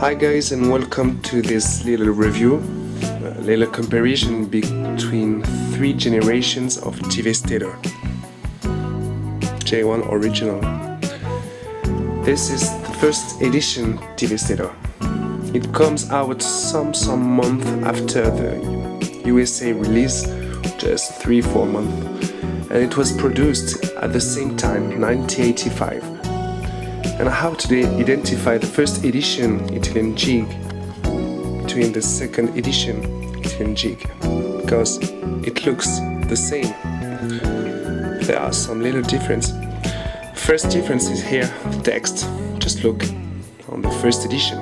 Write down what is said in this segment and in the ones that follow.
Hi guys, and welcome to this little review, a little comparison between 3 generations of Devastator. J1 original. This is the first edition Devastator. It comes out some month after the USA release, just 3-4 months, and it was produced at the same time, 1985. And how to identify the first edition Italian jig between the second edition Italian jig, because it looks the same. There are some little difference. First difference is here, the text. Just look on the first edition.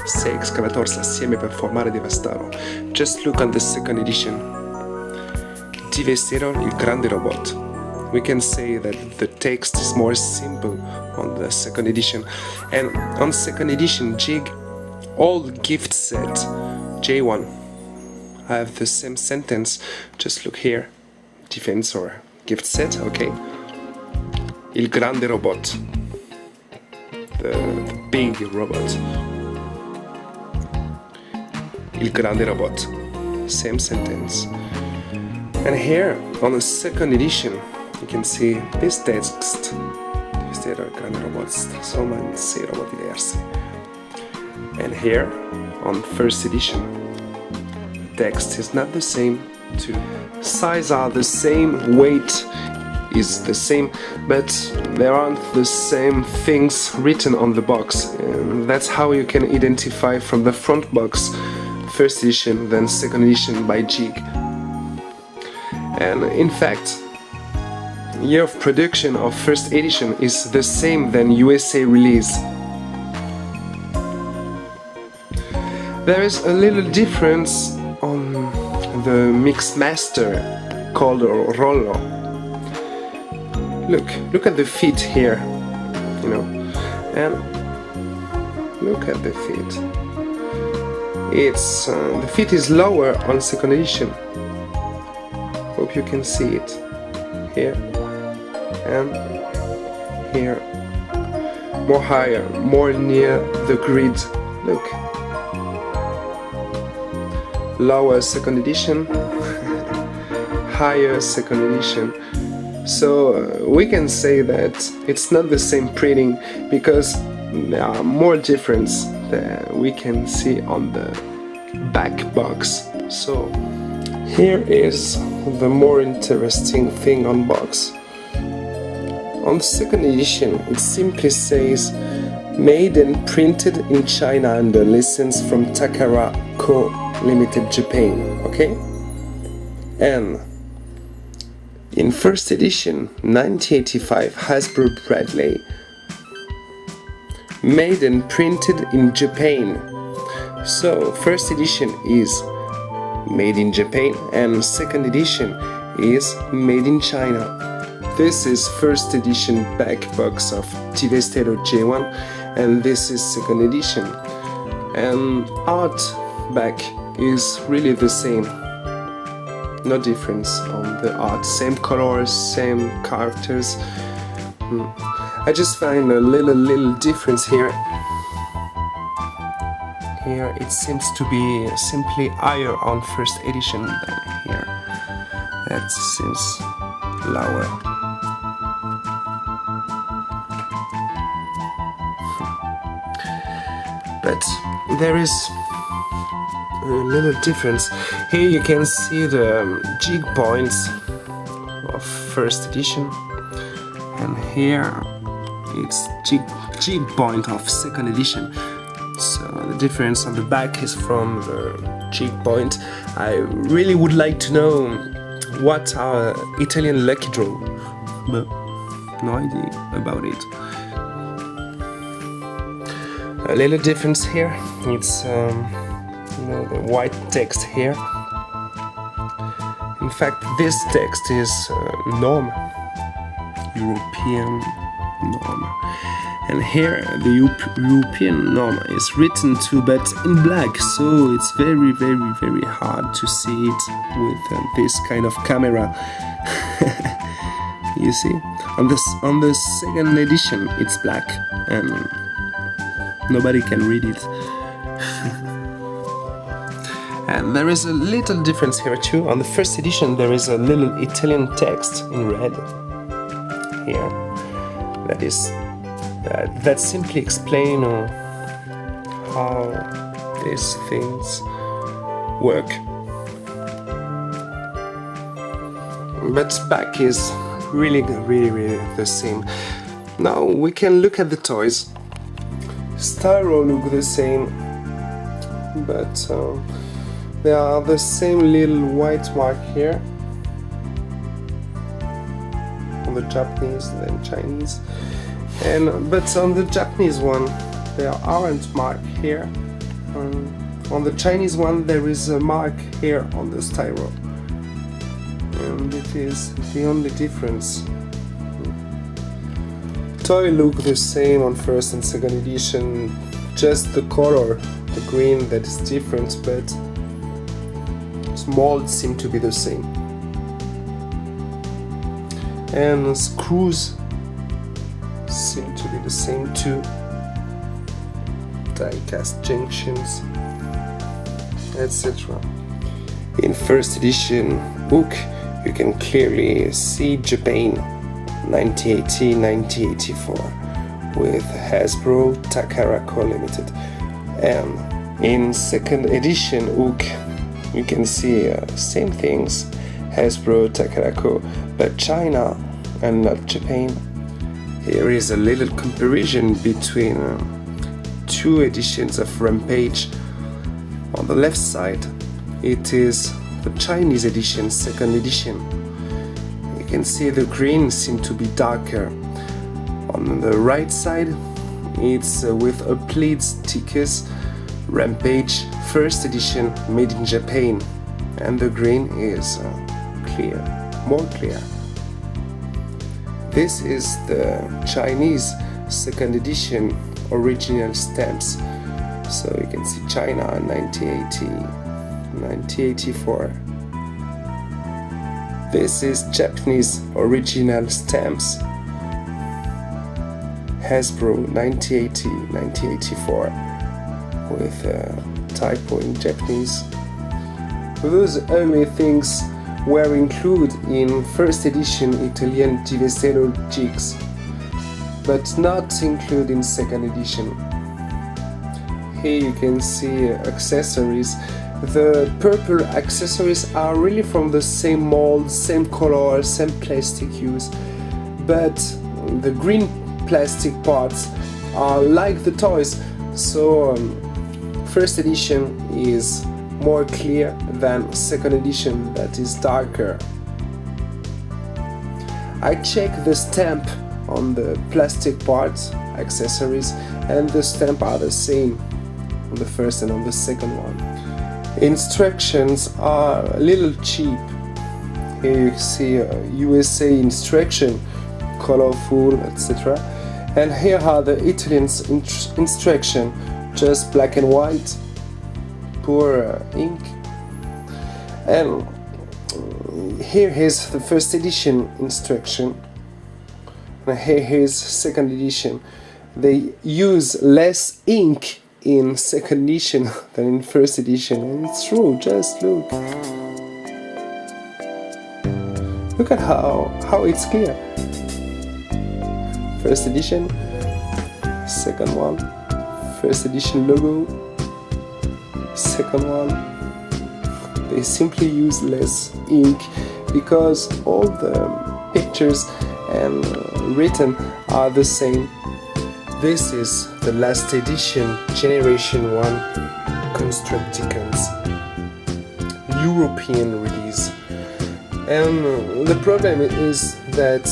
6 excavators assieme per formare Devastator. Just look on the second edition. Devastator, il grande robot. We can say that the text is more simple on the second edition, and on second edition jig, all gift set J1 have the same sentence. Just look here, defense or gift set, okay. Il grande robot, the big robot. Il grande robot, same sentence. And here on the second edition, you can see this text. Devastator, grande robots, insomma, 6 roboti diversi. And here, on first edition, the text is not the same too. Size are the same, weight is the same, but there aren't the same things written on the box. And that's how you can identify from the front box, first edition, then second edition by jig. And in fact, year of production of first edition is the same than USA release. There is a little difference on the mix master called Rollo. Look at the feet here, you know, and look at the feet. It's the feet is lower on second edition. Hope you can see it here. And here, more higher, more near the grid. Look, lower second edition, higher second edition. So we can say that it's not the same printing because there are more difference that we can see on the back box. So here is the more interesting thing on box. On the second edition, it simply says made and printed in China under license from Takara Co. Limited Japan, okay? And in first edition, 1985, Hasbro Bradley, made and printed in Japan. So first edition is made in Japan and second edition is made in China. This is first edition back box of Devastator J1, and this is second edition. And art back is really the same. No difference on the art. Same colors, same characters. I just find a little difference here. Here it seems to be simply higher on first edition than here. That seems lower. But there is a little difference. Here you can see the jig points of first edition, and here it's jig point of second edition. So the difference on the back is from the jig point. I really would like to know what are Italian lucky draw, but no idea about it. A little difference here, it's you know, the white text here. In fact, this text is norm, European norm, and here the European norm is written too, but in black, so it's very hard to see it with this kind of camera. You see, on the second edition it's black, and Nobody can read it. And there is a little difference here too. On the first edition there is a little Italian text in red here. That simply explains how these things work. But back is really the same. Now we can look at the toys. Styro look the same, but they are the same little white mark here on the Japanese and Chinese, but on the Japanese one there aren't mark here. On the Chinese one there is a mark here on the Styro, and it is the only difference. Toy look the same on first and second edition, just the color, the green, that is different, but molds seem to be the same. And screws seem to be the same too. Die cast junctions, etc. In first edition book you can clearly see Japan 1980-1984 with Hasbro Takarako Limited, and in second edition book you can see same things, Hasbro Takarako, but China and not Japan. Here is a little comparison between two editions of Rampage. On the left side it is the Chinese edition, second edition. You can see the green seem to be darker. On the right side it's with applied stickers, Rampage first edition made in Japan, and the green is clear, more clear. This is the Chinese second edition original stamps, so you can see China 1980, 1984. This is Japanese original stamps, Hasbro 1980, 1984, with typo in Japanese. Those only things were included in first edition Italian Devastator jigs, but not included in second edition. Here you can see accessories. The purple accessories are really from the same mold, same color, same plastic use, but the green plastic parts are like the toys, so first edition is more clear than second edition that is darker. I checked the stamp on the plastic parts, accessories, and the stamp are the same on the first and on the second one. Instructions are a little cheap. Here you see USA instruction, colorful, etc. And here are the Italian instruction, just black and white, poor ink. And here is the first edition instruction, and here is second edition. They use less ink in second edition than in first edition, and it's true, just look. Look at how it's clear. First edition, second one, first edition logo, second one. They simply use less ink because all the pictures and written are the same. This is the last edition, Generation 1 Constructicons, European release. And the problem is that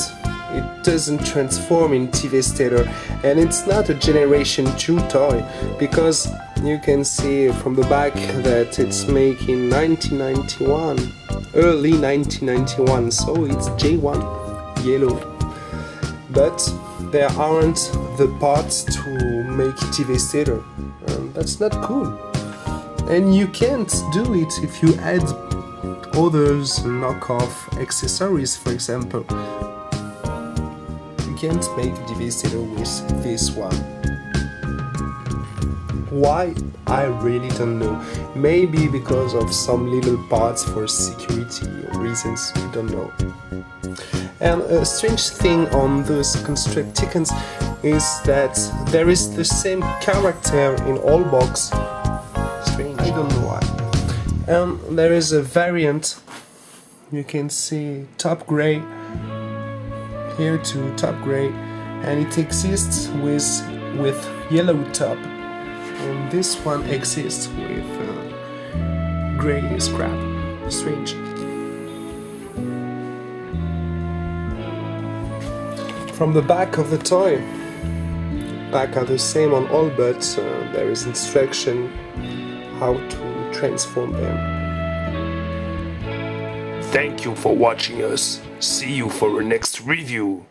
it doesn't transform in Devastator, and it's not a Generation 2 toy, because you can see from the back that it's made in 1991, early 1991, so it's J1 yellow. But there aren't the parts to make Devastator, and that's not cool. And you can't do it if you add others knockoff accessories, for example. You can't make Devastator with this one. Why? I really don't know. Maybe because of some little parts for security reasons, I don't know. And a strange thing on those Constructicons is that there is the same character in all box. Strange, I don't know why. And there is a variant, you can see top gray, here to top gray, and it exists with yellow top. And this one exists with gray scrap. Strange. From the back of the toy, back are the same on all, but there is instruction how to transform them. Thank you for watching us. See you for our next review.